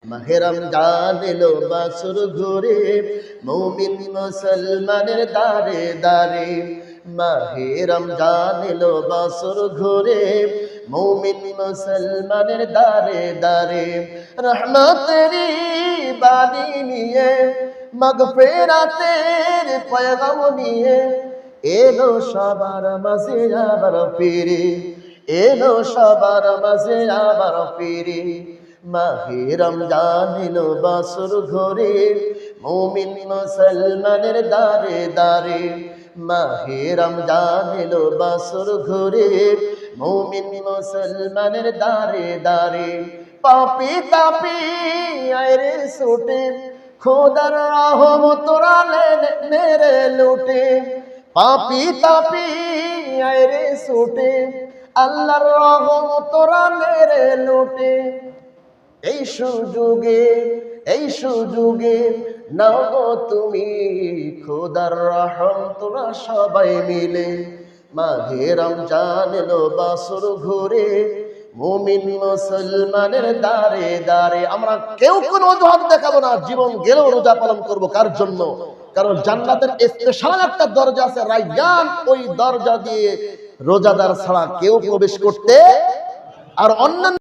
মাহে রমজান এলো বাসর ঘুরে মুমিন মুসলমানের দারে দারে মাহে রমজান এলো বাসর ঘুরে মুমিন মুসলমানের দারে দারে রহমতেরি বাণী নিয়ে মাগফিরাতের পয়গাম নিয়ে এলো সবার মাঝে আবার ফিরে এলো সবার মাঝে আবার ফিরে মাহে রমজান এলো বাসর ঘরে মুমিন মুসলমানের দারে দারে মাহে রমজান এলো বাসর ঘরে মুমিন মুসলমানের দারে দারে পাপি তাপি আইরে ছুটে খোদার রহমত মেরে লুটে পাপি তাপি আইরে ছুটে আল্লাহর রহমত মেরে লুটে এই সুযোগে নাও গো তুমি খোদার রহম তোরা সবাই মিলে মাহে রমজান এলো বাসর ঘুরে মুমিন মুসলমানের দারে দারে আমরা কেউ কোনো অজুহাত দেখাবো না, জীবন গেলেও রোজা পালন করব। কার জন্য? কারণ জান্নাতের স্পেশাল একটা দরজা আছে রায়্যান, ওই দরজা দিয়ে রোজাদার ছাড়া কেউ প্রবেশ করতে আর অন্যান্য